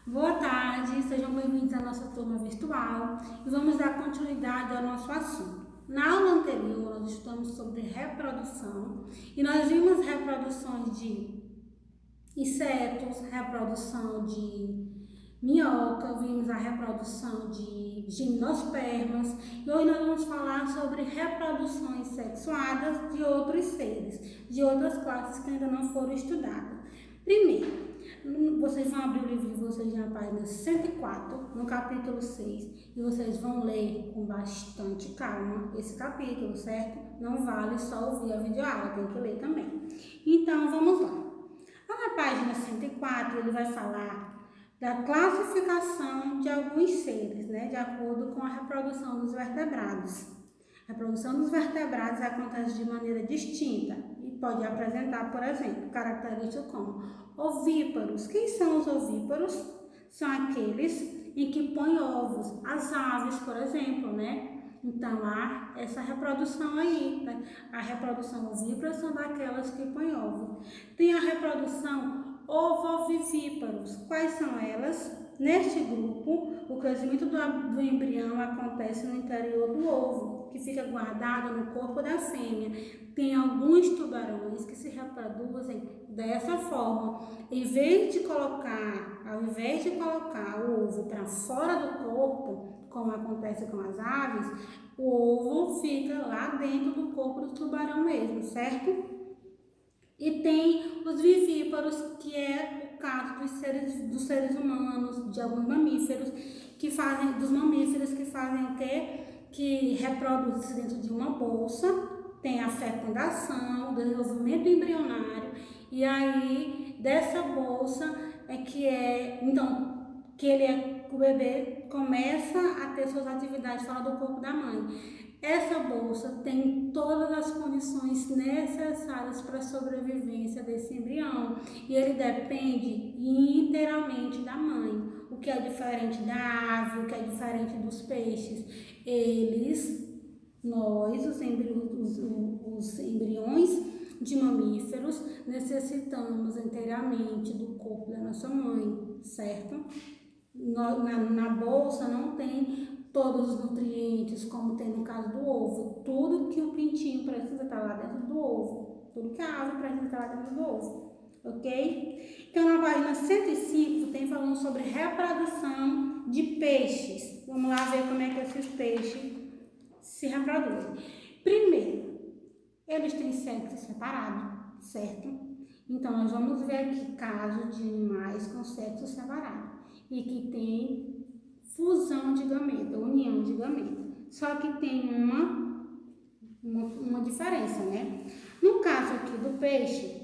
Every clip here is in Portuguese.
Boa tarde, sejam bem-vindos à nossa turma virtual e vamos dar continuidade ao nosso assunto. Na aula anterior, nós estudamos sobre reprodução e nós vimos reproduções de insetos, reprodução de minhoca, vimos a reprodução de gimnospermas e hoje nós vamos falar sobre reproduções sexuadas de outros seres, de outras classes que ainda não foram estudadas. Primeiro, vocês vão abrir o livro de vocês na página 104, no capítulo 6, e vocês vão ler com bastante calma esse capítulo, certo? Não vale só ouvir a videoaula, tem que ler também. Então, vamos lá. Lá na página 104, ele vai falar da classificação de alguns seres, né, de acordo com a reprodução dos vertebrados. A reprodução dos vertebrados acontece de maneira distinta e pode apresentar, por exemplo, características como ovíparos. Quem são os ovíparos? São aqueles em que põem ovos, as aves, por exemplo, né? Então, há essa reprodução aí, né? A reprodução ovípara são daquelas que põem ovos. Tem a reprodução ovovivíparos. Quais são elas? Neste grupo, o crescimento do embrião acontece no interior do ovo, que fica guardado no corpo da fêmea. Tem alguns tubarões que se reproduzem dessa forma. Ao invés de colocar o ovo para fora do corpo, como acontece com as aves, o ovo fica lá dentro do corpo do tubarão mesmo, certo? E tem os vivíparos, que é o caso dos seres humanos, de alguns mamíferos, dos mamíferos que fazem o quê? Que reproduzem dentro de uma bolsa, tem a fecundação, o desenvolvimento embrionário, e aí dessa bolsa o bebê começa a ter suas atividades fora do corpo da mãe. Essa bolsa tem todas as condições necessárias para a sobrevivência desse embrião e ele depende inteiramente da mãe, o que é diferente da ave, o que é diferente dos peixes. Os embriões de mamíferos, necessitamos inteiramente do corpo da nossa mãe, certo? Na bolsa não tem todos os nutrientes, como tem no caso do ovo. Tudo que o pintinho precisa estar lá dentro do ovo. Tudo que a ave precisa estar lá dentro do ovo. Ok? Então, na página 105, tem falando sobre reprodução de peixes. Vamos lá ver como é que esses peixes se reproduzem. Primeiro, eles têm sexo separado, certo? Então, nós vamos ver aqui casos de animais com sexo separado e que tem fusão de gameta, união de gameta. Só que tem uma diferença, né? No caso aqui do peixe,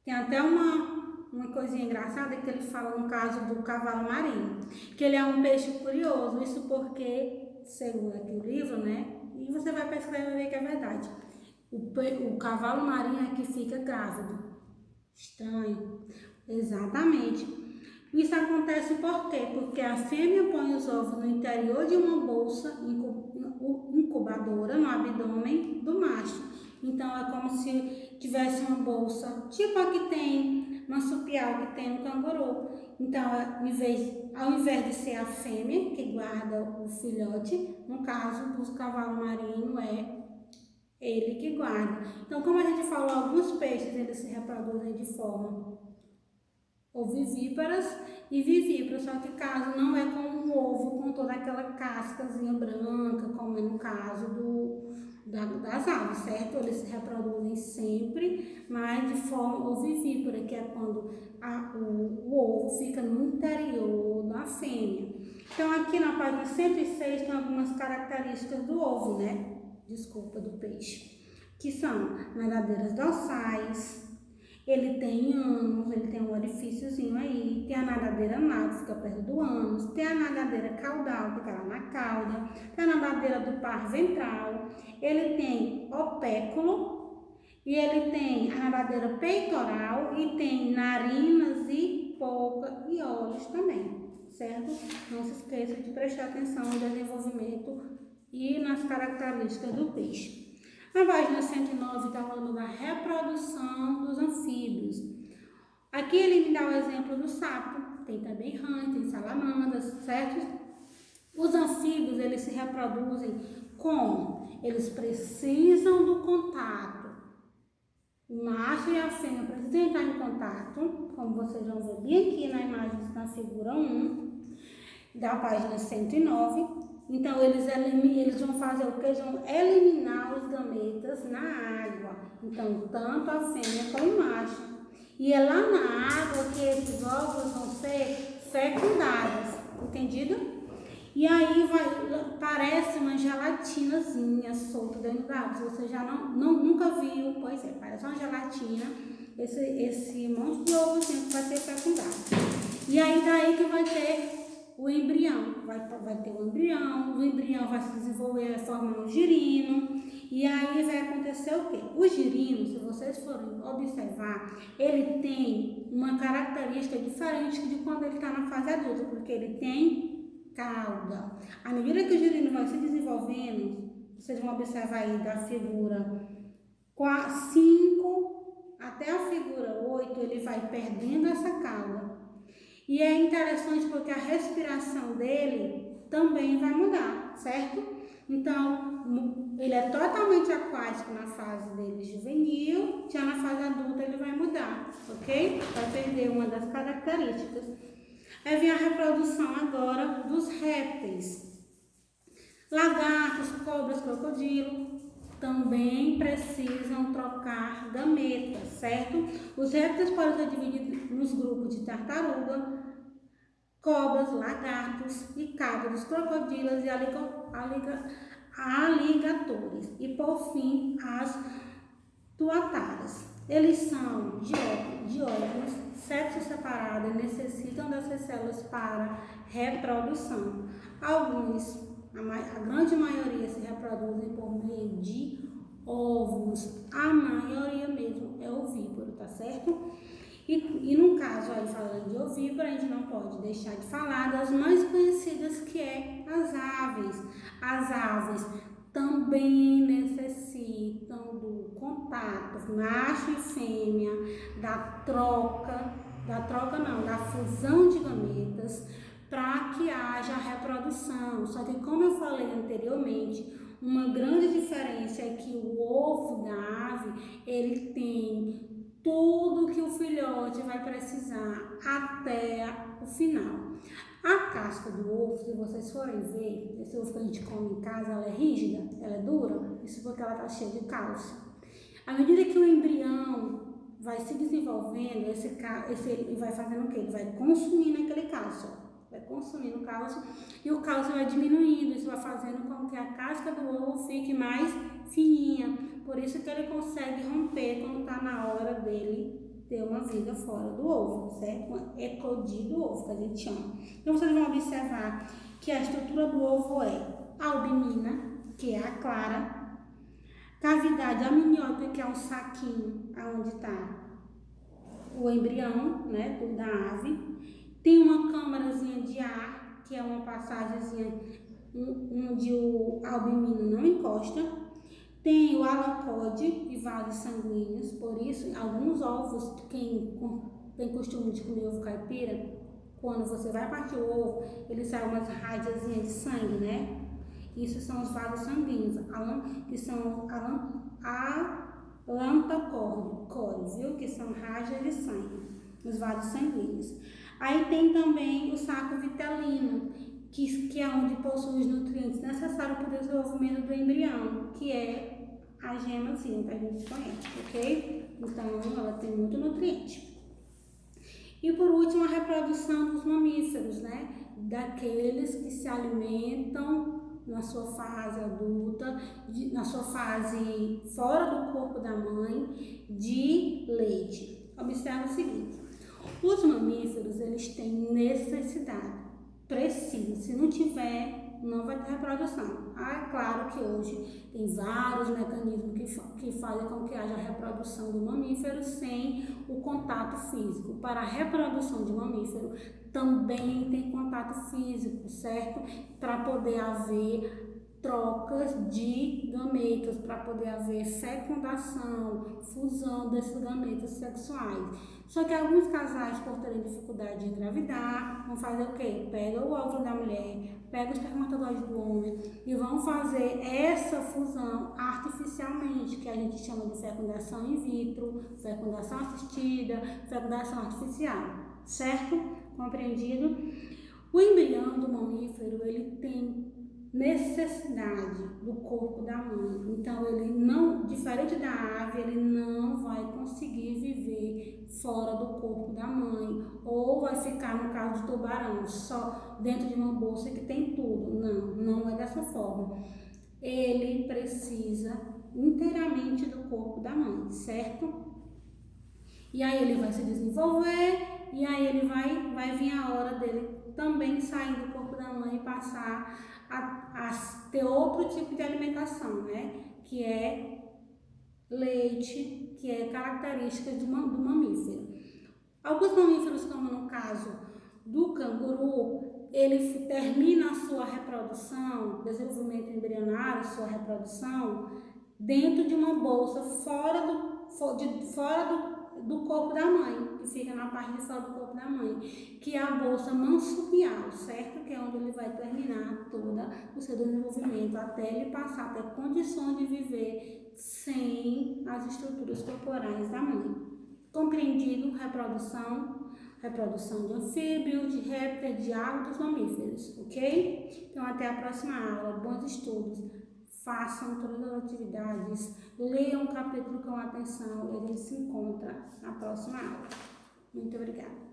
tem até uma coisinha engraçada que ele fala no caso do cavalo marinho, que ele é um peixe curioso, isso porque, segundo aqui o livro, né? E você vai pesquisar e vai ver que é verdade. O cavalo marinho é que fica grávido. Estranho. Exatamente. Isso acontece por quê? Porque a fêmea põe os ovos no interior de uma bolsa incubadora no abdômen do macho. Então, é como se tivesse uma bolsa, tipo a que tem marsupial, que tem no canguru. Então, ao invés de ser a fêmea que guarda o filhote, no caso dos cavalos marinhos, é ele que guarda. Então, como a gente falou, alguns peixes eles se reproduzem de forma ovivíparas e vivíparas, só que caso não é com um ovo com toda aquela cascazinha branca, como é no caso das aves, certo? Eles se reproduzem sempre, mas de forma ovivípara, que é quando o ovo fica no interior da fêmea. Então, aqui na página 106 tem algumas características do ovo, né? Do peixe, que são nadadeiras dorsais, ele tem ânus, ele tem um orifíciozinho aí, tem a nadadeira anal, que fica perto do ânus, tem a nadadeira caudal, que fica lá na cauda, tem a nadadeira do par ventral, ele tem opéculo, e ele tem a nadadeira peitoral, e tem narinas e boca e olhos também, certo? Não se esqueça de prestar atenção no desenvolvimento e nas características do peixe. Na página 109 está falando da reprodução dos anfíbios. Aqui ele me dá o exemplo do sapo. tem também rãs, tem salamandras, certo? Os anfíbios, eles se reproduzem como? Eles precisam do contato. O macho e a fêmea precisam entrar em contato, como vocês vão ver bem aqui na imagem, na figura 1, da página 109. Então, eles vão fazer o que? Eles vão eliminar os gametas na água. Então, tanto a fêmea como o macho. E é lá na água que esses óvulos vão ser fecundados, entendido? E aí parece uma gelatinazinha solta dentro da água. Se você já nunca viu, pois é, parece uma gelatina, esse monte de ovozinho que vai ser fecundado. E aí daí que vai ter o embrião, vai ter o embrião vai se desenvolver, vai formar um girino, e aí vai acontecer o quê? O girino, se vocês forem observar, ele tem uma característica diferente de quando ele está na fase adulta, porque ele tem cauda. À medida que o girino vai se desenvolvendo, vocês vão observar aí da figura 5 até a figura 8, ele vai perdendo essa cauda. E é interessante porque a respiração dele também vai mudar, certo? Então, ele é totalmente aquático na fase dele juvenil, já na fase adulta ele vai mudar, ok? Vai perder uma das características. Aí vem a reprodução agora dos répteis. Lagartos, cobras, crocodilo também precisam trocar gametas, certo? Os répteis podem ser divididos nos grupos de tartaruga, cobras, lagartos e cágados, crocodilos e aligatores. E por fim, as tuataras. Eles são diógenos, sexo separado e necessitam dessas células para reprodução. Alguns, a grande maioria, se reproduzem por meio de óvulos. A maioria mesmo é ovíparo, tá certo? E no caso aí, falando de ovíparo, a gente não pode deixar de falar das mais conhecidas, que é as aves. As aves também necessitam do contato macho e fêmea, da fusão de gametas, para que haja reprodução. Só que, como eu falei anteriormente, uma grande diferença é que o ovo da ave, ele tem tudo que o filhote vai precisar até o final. A casca do ovo, se vocês forem ver, esse ovo que a gente come em casa, ela é rígida, ela é dura, isso porque ela está cheia de cálcio. À medida que o embrião vai se desenvolvendo, ele vai fazendo o quê? Ele vai consumindo aquele cálcio, vai consumindo o cálcio e o cálcio vai diminuindo, isso vai fazendo com que a casca do ovo fique mais fininha, por isso que ele consegue romper quando está na hora dele ter uma vida fora do ovo, certo? Eclodir do ovo, que a gente chama. Então, vocês vão observar que a estrutura do ovo é albumina, que é a clara, cavidade amniótica, que é um saquinho onde está o embrião, né, da ave. Tem uma câmarazinha de ar, que é uma passagemzinha onde o albumina não encosta. Tem o alacode e vasos sanguíneos, por isso, alguns ovos, quem tem costume de comer ovo caipira, quando você vai partir o ovo, ele sai umas radiazinhas de sangue, né? Isso são os vasos sanguíneos, que são alampacores, viu? Que são rádias de sangue, os vasos sanguíneos. Aí tem também o saco vitelino, que é onde possui os nutrientes necessários para o desenvolvimento do embrião, que é a gemazinha que a gente conhece, ok? Então, ela tem muito nutriente. E por último, a reprodução dos mamíferos, né? Daqueles que se alimentam na sua fase adulta, na sua fase fora do corpo da mãe, de leite. Observe o seguinte, os mamíferos, eles têm necessidade, precisam, se não tiver, não vai ter reprodução. É claro que hoje tem vários mecanismos que fazem com que haja reprodução do mamífero sem o contato físico. Para a reprodução de mamífero também tem contato físico, certo? Para poder haver trocas de gametas para poder haver fecundação, fusão desses gametas sexuais. Só que alguns casais, por terem dificuldade de engravidar, vão fazer o quê? Pega o óvulo da mulher, pega o espermatozoide do homem e vão fazer essa fusão artificialmente, que a gente chama de fecundação in vitro, fecundação assistida, fecundação artificial, certo? Compreendido? O embrião do mamífero, ele tem necessidade do corpo da mãe. Então, ele não, diferente da ave, ele não vai conseguir viver fora do corpo da mãe, ou vai ficar, no caso do tubarão, só dentro de uma bolsa que tem tudo. Não, não é dessa forma. Ele precisa inteiramente do corpo da mãe, certo? E aí ele vai se desenvolver, e aí ele vai vir a hora dele também sair do corpo da mãe e passar a ter outro tipo de alimentação, né? Que é leite, que é característica do mamífero. Alguns mamíferos, como no caso do canguru, ele termina a sua reprodução, desenvolvimento embrionário, sua reprodução, dentro de uma bolsa fora do corpo da mãe, que fica na parte de fora do corpo da mãe, que é a bolsa marsupial, certo? Que é onde ele vai terminar todo o seu desenvolvimento, até ele passar a ter condições de viver sem as estruturas corporais da mãe. Compreendido? Reprodução de anfíbios, de répteis, de água, dos mamíferos, ok? Então, até a próxima aula. Bons estudos. Façam todas as atividades, leiam o capítulo com atenção e a gente se encontra na próxima aula. Muito obrigada.